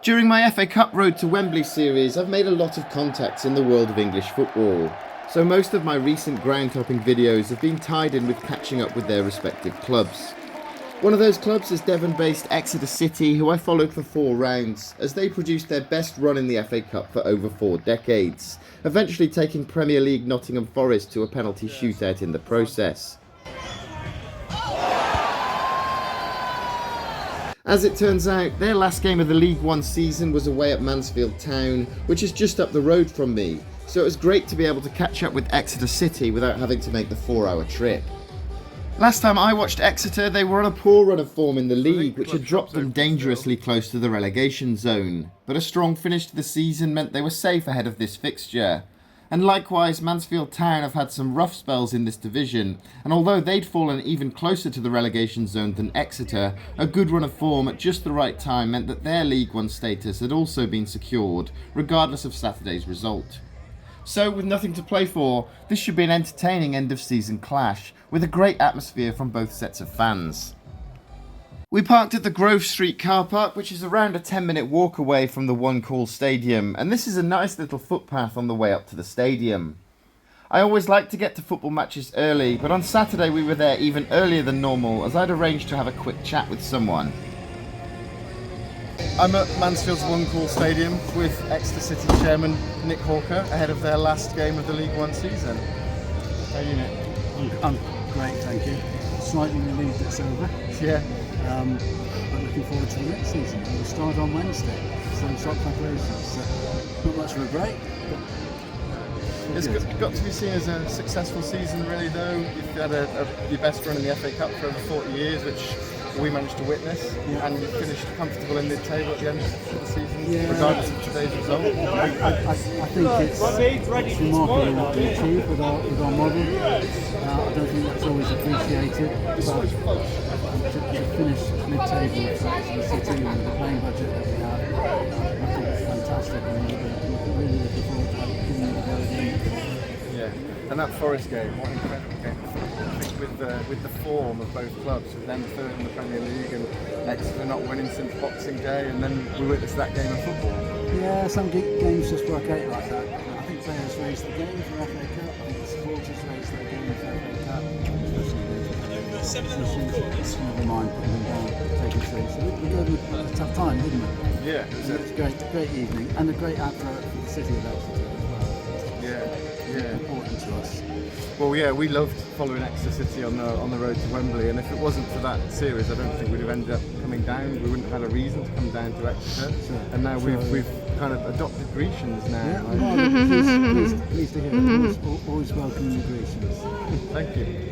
During my FA Cup Road to Wembley series, I've made a lot of contacts in the world of English football, so most of my recent ground-topping videos have been tied in with catching up with their respective clubs. One of those clubs is Devon-based Exeter City, who I followed for 4 rounds, as they produced their best run in the FA Cup for over 4 decades, eventually taking Premier League Nottingham Forest to a penalty shootout in the process. As it turns out, their last game of the League One season was away at Mansfield Town, which is just up the road from me, so it was great to be able to catch up with Exeter City without having to make the 4-hour trip. Last time I watched Exeter, they were on a poor run of form in the league, which had dropped them dangerously close to the relegation zone, but a strong finish to the season meant they were safe ahead of this fixture. And likewise, Mansfield Town have had some rough spells in this division, and although they'd fallen even closer to the relegation zone than Exeter, a good run of form at just the right time meant that their League One status had also been secured, regardless of Saturday's result. So, with nothing to play for, this should be an entertaining end-of-season clash, with a great atmosphere from both sets of fans. We parked at the Grove Street car park, which is around a 10-minute walk away from the One Call Stadium, and this is a nice little footpath on the way up to the stadium. I always like to get to football matches early, but on Saturday we were there even earlier than normal, as I'd arranged to have a quick chat with someone. I'm at Mansfield's One Call Stadium with Exeter City chairman Nick Hawker ahead of their last game of the League One season. How are you, Nick? I'm great, thank you. Slightly relieved it's over. Yeah. But looking forward to the next season. We'll start on Wednesday, so we start preparations. Not much of a break, but It's got to be seen as a successful season, really, though. You've had your best run in the FA Cup for over 40 years, which we managed to witness, and you finished comfortable in mid-table at the end of the season, regardless of today's result. I think it's remarkable what we achieved with our model. I don't think that's always appreciated, but to finish mid-table for the City and the playing budget that we have, I think it's fantastic, and we're really looking forward to giving it a go again. Yeah, and that Forest game, what an incredible game. I think with the form of both clubs, with them third in the Premier League and Exeter not winning since Boxing Day, and then we witnessed that game of football. Yeah, some games just work out like that. I think players raise their game for FA Cup, I think the supporters raise their game for FA Cup, especially never mind putting them down, taking 3. So we had a tough time, didn't we? Yeah, it was a great evening, and a great advert for the city of Exeter as well. Yeah. Important to us. Well, yeah, we loved following Exeter City on the road to Wembley, and if it wasn't for that series, I don't think we'd have ended up coming down. We wouldn't have had a reason to come down to Exeter, and now we've kind of adopted Grecians now. Yeah, well, pleased to hear it. Always welcome you, Grecians. Thank you.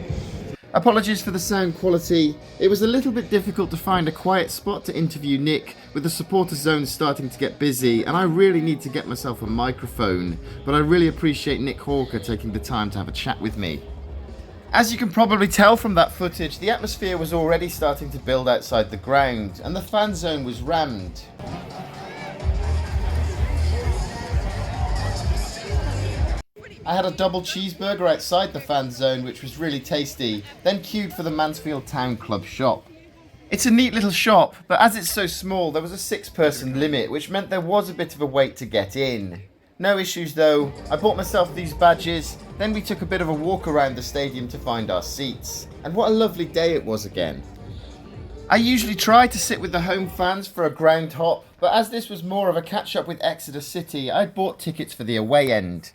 Apologies for the sound quality. It was a little bit difficult to find a quiet spot to interview Nick, with the supporter zone starting to get busy, and I really need to get myself a microphone, but I really appreciate Nick Hawker taking the time to have a chat with me. As you can probably tell from that footage, the atmosphere was already starting to build outside the ground, and the fan zone was rammed. I had a double cheeseburger outside the fan zone, which was really tasty, then queued for the Mansfield Town Club shop. It's a neat little shop, but as it's so small, there was a 6-person limit, which meant there was a bit of a wait to get in. No issues though. I bought myself these badges, then we took a bit of a walk around the stadium to find our seats. And what a lovely day it was again. I usually try to sit with the home fans for a ground hop, but as this was more of a catch-up with Exeter City, I'd bought tickets for the away end.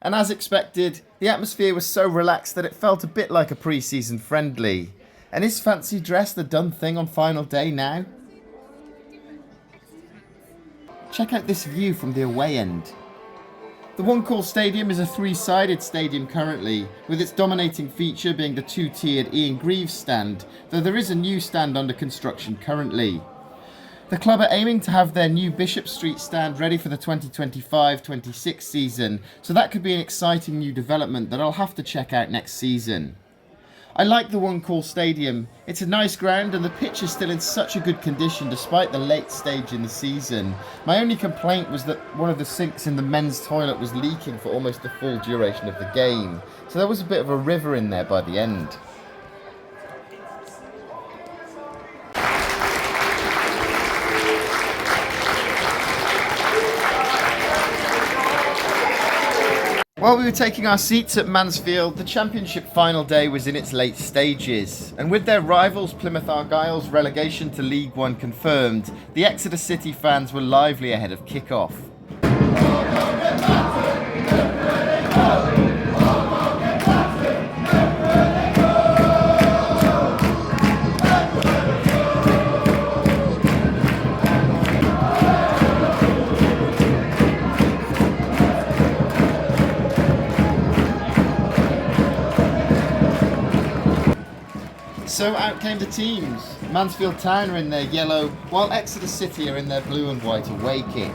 And as expected, the atmosphere was so relaxed that it felt a bit like a pre-season friendly. And is fancy dress the done thing on final day now? Check out this view from the away end. The One Call Stadium is a 3-sided stadium currently, with its dominating feature being the 2-tiered Ian Greaves stand, though there is a new stand under construction currently. The club are aiming to have their new Bishop Street stand ready for the 2025-26 season, so that could be an exciting new development that I'll have to check out next season. I like the One Call Stadium. It's a nice ground and the pitch is still in such a good condition despite the late stage in the season. My only complaint was that one of the sinks in the men's toilet was leaking for almost the full duration of the game, so there was a bit of a river in there by the end. While we were taking our seats at Mansfield, the Championship final day was in its late stages, and with their rivals Plymouth Argyle's relegation to League One confirmed, the Exeter City fans were lively ahead of kick-off. So out came the teams. Mansfield Town are in their yellow, while Exeter City are in their blue and white away kit.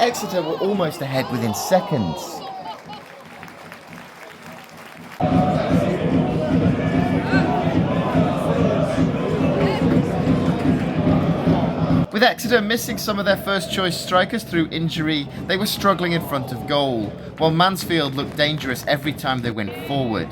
Exeter were almost ahead within seconds. With Exeter missing some of their first choice strikers through injury, they were struggling in front of goal, while Mansfield looked dangerous every time they went forward.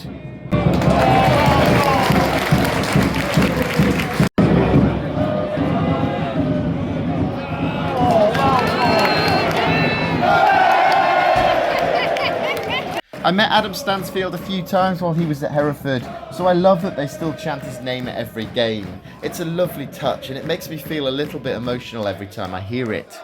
I met Adam Stansfield a few times while he was at Hereford, so I love that they still chant his name at every game. It's a lovely touch and it makes me feel a little bit emotional every time I hear it.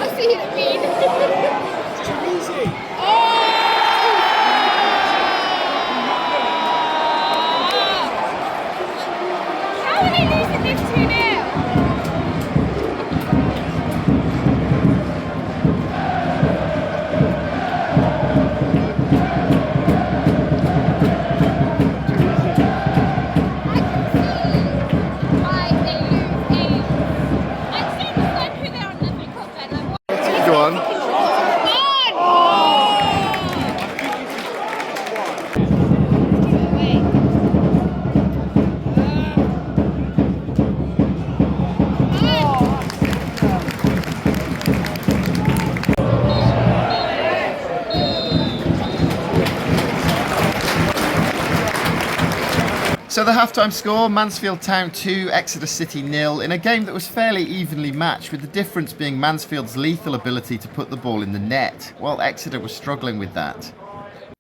I see what you mean. It's too easy. How are they losing this 2-0? Go on. So the halftime score, Mansfield Town 2, Exeter City 0, in a game that was fairly evenly matched, with the difference being Mansfield's lethal ability to put the ball in the net, while Exeter was struggling with that.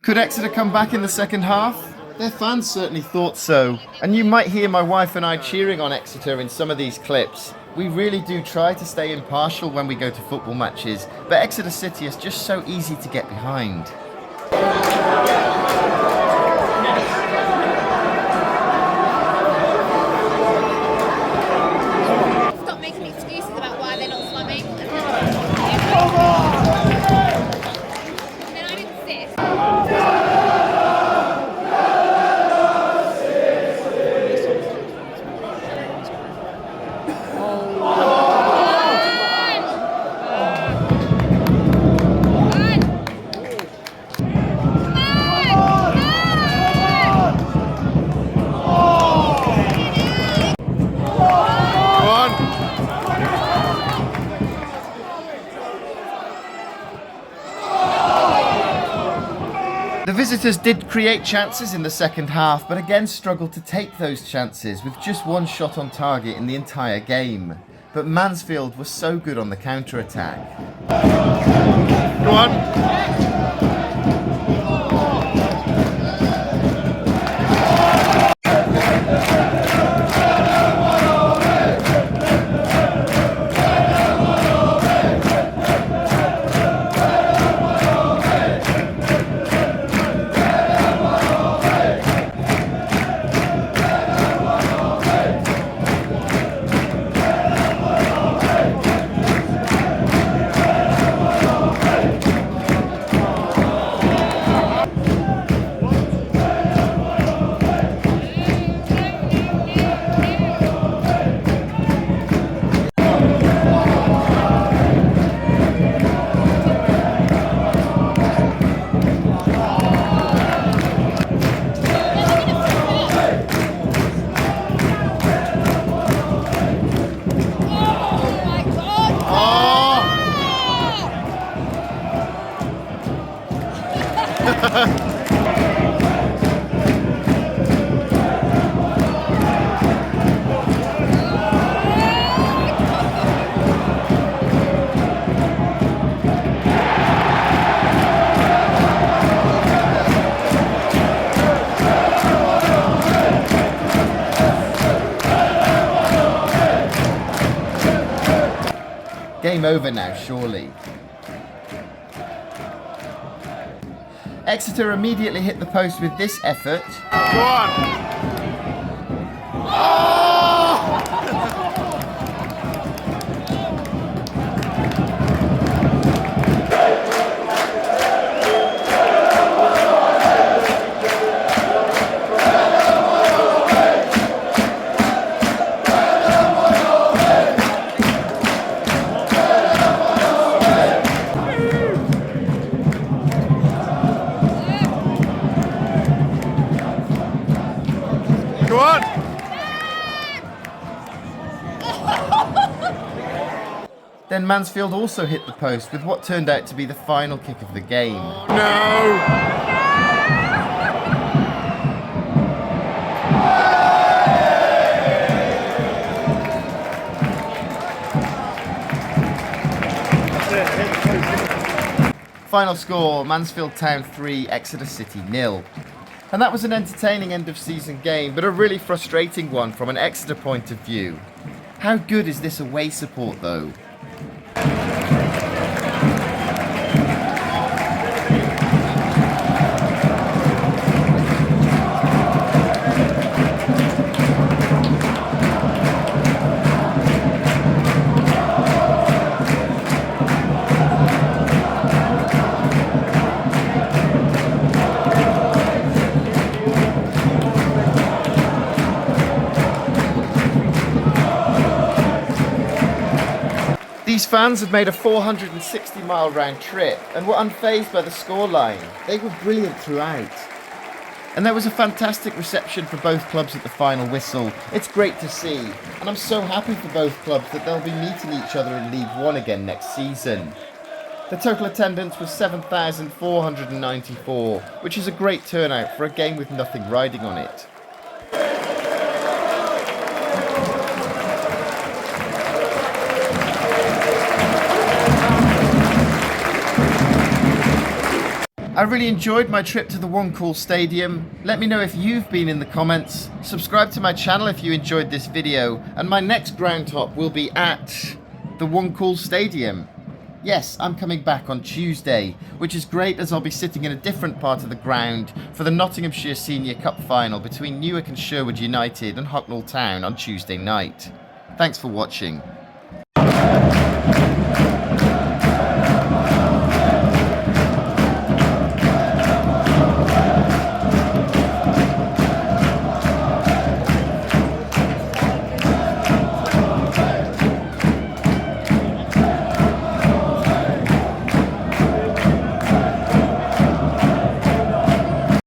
Could Exeter come back in the second half? Their fans certainly thought so, and you might hear my wife and I cheering on Exeter in some of these clips. We really do try to stay impartial when we go to football matches, but Exeter City is just so easy to get behind. Stop making excuses about why they're not slumming. And then I insist. The visitors did create chances in the second half, but again struggled to take those chances with just one shot on target in the entire game. But Mansfield was so good on the counter-attack. Go on! Game over now, surely. Exeter immediately hit the post with this effort. Go on! Oh! Go on! Then Mansfield also hit the post with what turned out to be the final kick of the game. No! Final score, Mansfield Town 3, Exeter City 0. And that was an entertaining end of season game, but a really frustrating one from an Exeter point of view. How good is this away support though? These fans had made a 460-mile round trip and were unfazed by the scoreline. They were brilliant throughout. And there was a fantastic reception for both clubs at the final whistle. It's great to see, and I'm so happy for both clubs that they'll be meeting each other in League One again next season. The total attendance was 7,494, which is a great turnout for a game with nothing riding on it. I really enjoyed my trip to the One Call Stadium. Let me know if you've been in the comments. Subscribe to my channel if you enjoyed this video, and my next ground top will be at the One Call Stadium. Yes, I'm coming back on Tuesday, which is great as I'll be sitting in a different part of the ground for the Nottinghamshire Senior Cup final between Newark and Sherwood United and Hucknall Town on Tuesday night. Thanks for watching.